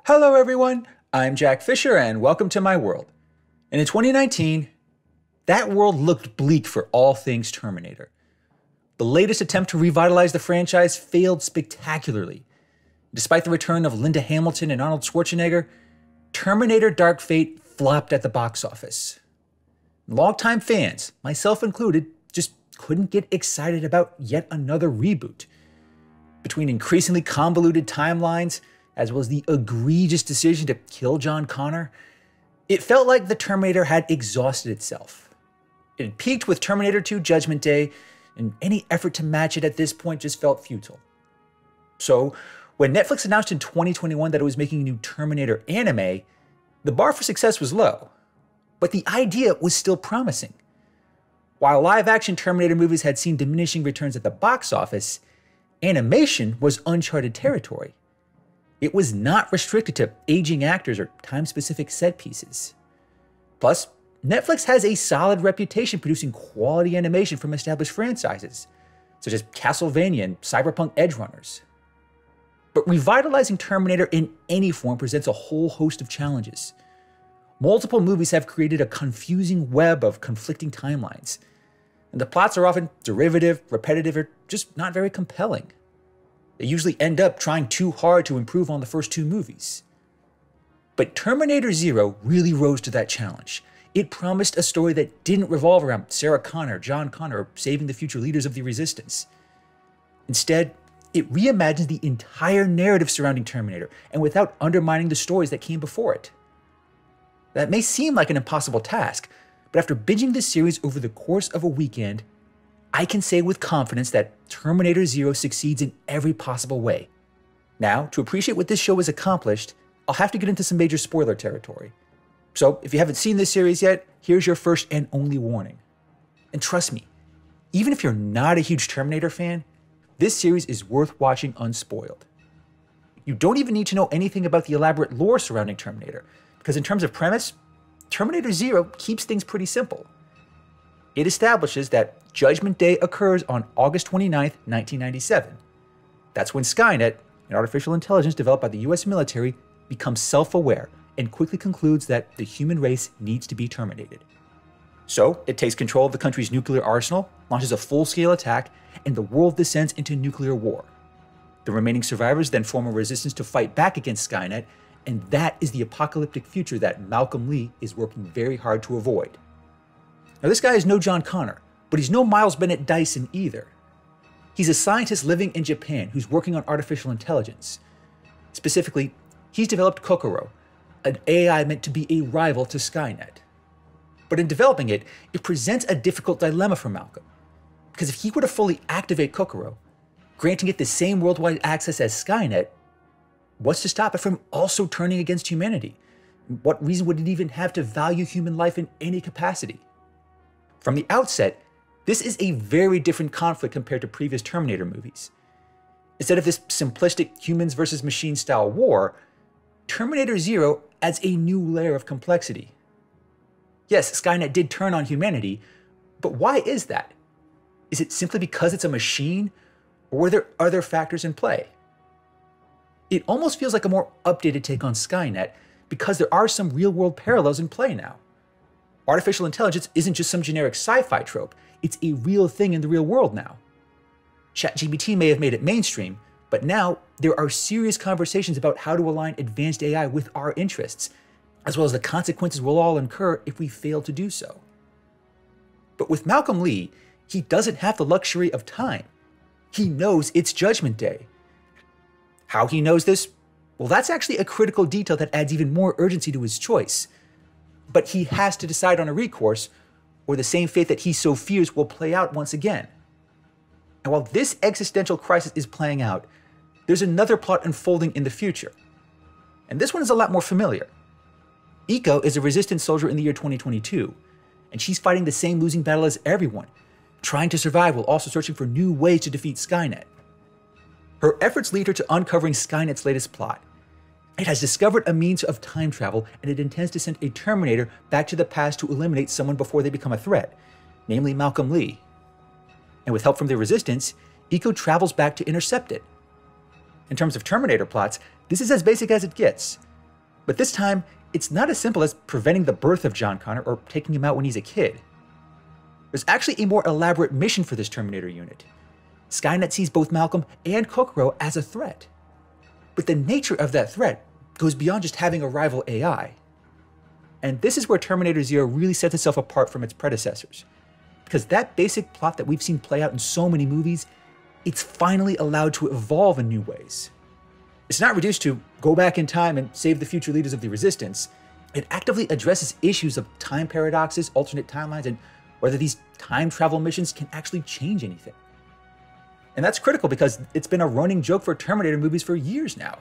Hello everyone, I'm Jack Fisher and welcome to my world. And in 2019, that world looked bleak for all things Terminator. The latest attempt to revitalize the franchise failed spectacularly. Despite the return of Linda Hamilton and Arnold Schwarzenegger, Terminator Dark Fate flopped at the box office. Longtime fans, myself included, just couldn't get excited about yet another reboot. Between increasingly convoluted timelines, as well as the egregious decision to kill John Connor, it felt like the Terminator had exhausted itself. It had peaked with Terminator 2 Judgment Day, and any effort to match it at this point just felt futile. So, when Netflix announced in 2021 that it was making a new Terminator anime, the bar for success was low, but the idea was still promising. While live-action Terminator movies had seen diminishing returns at the box office, animation was uncharted territory. It was not restricted to aging actors or time-specific set pieces. Plus, Netflix has a solid reputation producing quality animation from established franchises, such as Castlevania and Cyberpunk Edgerunners. But revitalizing Terminator in any form presents a whole host of challenges. Multiple movies have created a confusing web of conflicting timelines, and the plots are often derivative, repetitive, or just not very compelling. They usually end up trying too hard to improve on the first two movies. But Terminator Zero really rose to that challenge. It promised a story that didn't revolve around Sarah Connor, John Connor, or saving the future leaders of the Resistance. Instead, it reimagined the entire narrative surrounding Terminator, and without undermining the stories that came before it. That may seem like an impossible task, but after binging this series over the course of a weekend, I can say with confidence that Terminator Zero succeeds in every possible way. Now, to appreciate what this show has accomplished, I'll have to get into some major spoiler territory. So, if you haven't seen this series yet, here's your first and only warning. And trust me, even if you're not a huge Terminator fan, this series is worth watching unspoiled. You don't even need to know anything about the elaborate lore surrounding Terminator, because in terms of premise, Terminator Zero keeps things pretty simple. It establishes that Judgment Day occurs on August 29th, 1997. That's when Skynet, an artificial intelligence developed by the US military, becomes self-aware and quickly concludes that the human race needs to be terminated. So, it takes control of the country's nuclear arsenal, launches a full-scale attack, and the world descends into nuclear war. The remaining survivors then form a resistance to fight back against Skynet, and that is the apocalyptic future that Malcolm Lee is working very hard to avoid. Now, this guy is no John Connor, but he's no Miles Bennett Dyson either. He's a scientist living in Japan who's working on artificial intelligence. Specifically, he's developed Kokoro, an AI meant to be a rival to Skynet. But in developing it, it presents a difficult dilemma for Malcolm. Because if he were to fully activate Kokoro, granting it the same worldwide access as Skynet, what's to stop it from also turning against humanity? What reason would it even have to value human life in any capacity? From the outset, this is a very different conflict compared to previous Terminator movies. Instead of this simplistic humans versus machines style war, Terminator Zero adds a new layer of complexity. Yes, Skynet did turn on humanity, but why is that? Is it simply because it's a machine, or were there other factors in play? It almost feels like a more updated take on Skynet because there are some real-world parallels in play now. Artificial intelligence isn't just some generic sci-fi trope, it's a real thing in the real world now. ChatGPT may have made it mainstream, but now there are serious conversations about how to align advanced AI with our interests, as well as the consequences we'll all incur if we fail to do so. But with Malcolm Lee, he doesn't have the luxury of time. He knows it's Judgment Day. How he knows this? Well, that's actually a critical detail that adds even more urgency to his choice. But he has to decide on a recourse, or the same fate that he so fears will play out once again. And while this existential crisis is playing out, there's another plot unfolding in the future. And this one is a lot more familiar. Eiko is a resistance soldier in the year 2022, and she's fighting the same losing battle as everyone, trying to survive while also searching for new ways to defeat Skynet. Her efforts lead her to uncovering Skynet's latest plot. It has discovered a means of time travel, and it intends to send a Terminator back to the past to eliminate someone before they become a threat, namely Malcolm Lee. And with help from the Resistance, Eiko travels back to intercept it. In terms of Terminator plots, this is as basic as it gets. But this time, it's not as simple as preventing the birth of John Connor or taking him out when he's a kid. There's actually a more elaborate mission for this Terminator unit. Skynet sees both Malcolm and Kokoro as a threat. But the nature of that threat goes beyond just having a rival AI. And this is where Terminator Zero really sets itself apart from its predecessors. Because that basic plot that we've seen play out in so many movies, it's finally allowed to evolve in new ways. It's not reduced to go back in time and save the future leaders of the Resistance. It actively addresses issues of time paradoxes, alternate timelines, and whether these time travel missions can actually change anything. And that's critical because it's been a running joke for Terminator movies for years now.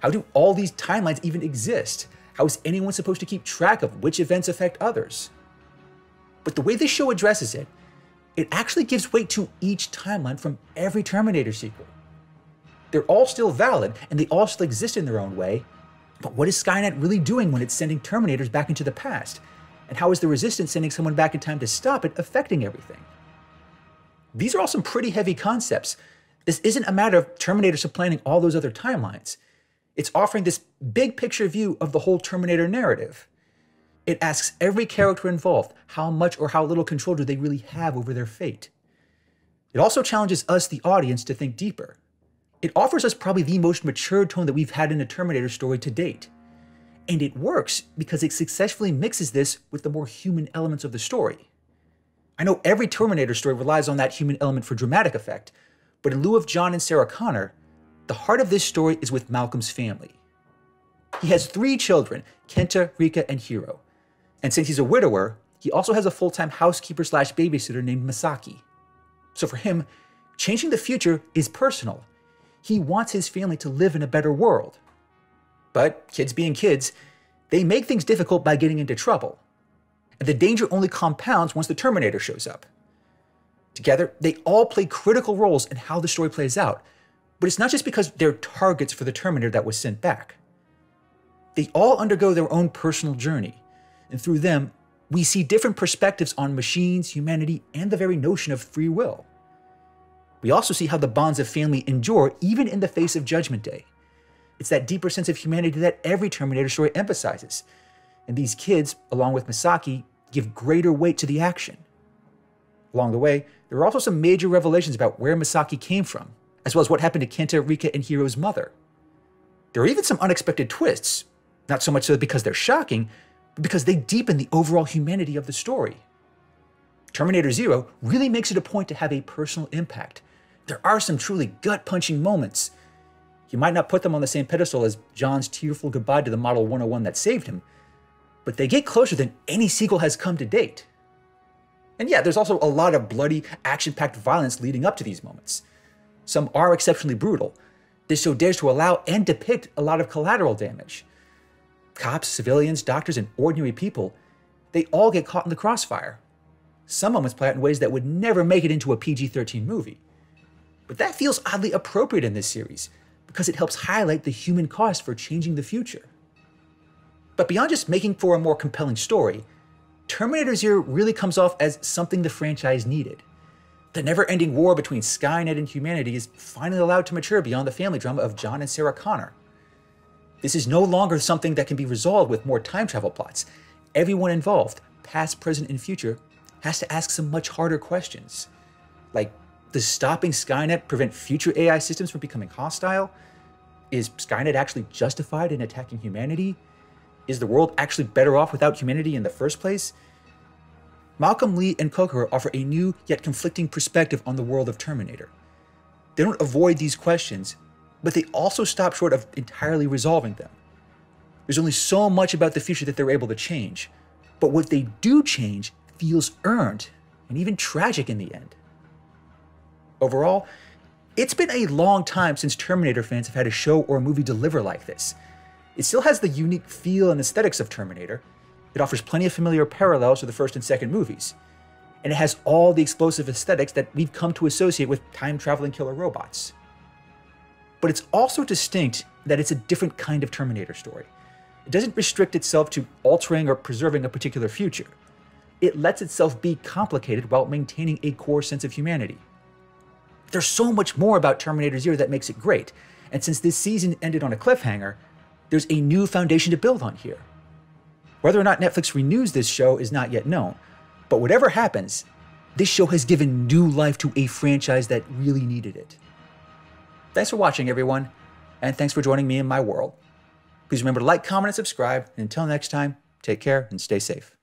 How do all these timelines even exist? How is anyone supposed to keep track of which events affect others? But the way this show addresses it, it actually gives weight to each timeline from every Terminator sequel. They're all still valid, and they all still exist in their own way, but what is Skynet really doing when it's sending Terminators back into the past? And how is the Resistance sending someone back in time to stop it affecting everything? These are all some pretty heavy concepts. This isn't a matter of Terminator supplanting all those other timelines. It's offering this big picture view of the whole Terminator narrative. It asks every character involved how much or how little control do they really have over their fate. It also challenges us, the audience, to think deeper. It offers us probably the most mature tone that we've had in a Terminator story to date. And it works because it successfully mixes this with the more human elements of the story. I know every Terminator story relies on that human element for dramatic effect, but in lieu of John and Sarah Connor, the heart of this story is with Malcolm's family. He has 3 children, Kenta, Rika, and Hiro. And since he's a widower, he also has a full-time housekeeper/babysitter named Misaki. So for him, changing the future is personal. He wants his family to live in a better world. But kids being kids, they make things difficult by getting into trouble. And the danger only compounds once the Terminator shows up. Together, they all play critical roles in how the story plays out, but it's not just because they're targets for the Terminator that was sent back. They all undergo their own personal journey, and through them, we see different perspectives on machines, humanity, and the very notion of free will. We also see how the bonds of family endure even in the face of Judgment Day. It's that deeper sense of humanity that every Terminator story emphasizes, and these kids, along with Misaki, give greater weight to the action. Along the way, there are also some major revelations about where Misaki came from, as well as what happened to Kenta, Rika, and Hiro's mother. There are even some unexpected twists, not so much so because they're shocking, but because they deepen the overall humanity of the story. Terminator Zero really makes it a point to have a personal impact. There are some truly gut-punching moments. You might not put them on the same pedestal as John's tearful goodbye to the Model 101 that saved him, but they get closer than any sequel has come to date. And yeah, there's also a lot of bloody, action-packed violence leading up to these moments. Some are exceptionally brutal. This show dares to allow and depict a lot of collateral damage. Cops, civilians, doctors, and ordinary people, they all get caught in the crossfire. Some moments play out in ways that would never make it into a PG-13 movie. But that feels oddly appropriate in this series, because it helps highlight the human cost for changing the future. But beyond just making for a more compelling story, Terminator Zero really comes off as something the franchise needed. The never-ending war between Skynet and humanity is finally allowed to mature beyond the family drama of John and Sarah Connor. This is no longer something that can be resolved with more time travel plots. Everyone involved, past, present, and future, has to ask some much harder questions. Like, does stopping Skynet prevent future AI systems from becoming hostile? Is Skynet actually justified in attacking humanity? Is the world actually better off without humanity in the first place? Malcolm, Lee, and Kokoro offer a new yet conflicting perspective on the world of Terminator. They don't avoid these questions, but they also stop short of entirely resolving them. There's only so much about the future that they're able to change, but what they do change feels earned and even tragic in the end. Overall, it's been a long time since Terminator fans have had a show or a movie deliver like this. It still has the unique feel and aesthetics of Terminator. It offers plenty of familiar parallels to the first and second movies. And it has all the explosive aesthetics that we've come to associate with time-traveling killer robots. But it's also distinct that it's a different kind of Terminator story. It doesn't restrict itself to altering or preserving a particular future. It lets itself be complicated while maintaining a core sense of humanity. There's so much more about Terminator Zero that makes it great, and since this season ended on a cliffhanger, there's a new foundation to build on here. Whether or not Netflix renews this show is not yet known, but whatever happens, this show has given new life to a franchise that really needed it. Thanks for watching, everyone, and thanks for joining me in my world. Please remember to like, comment, and subscribe, and until next time, take care and stay safe.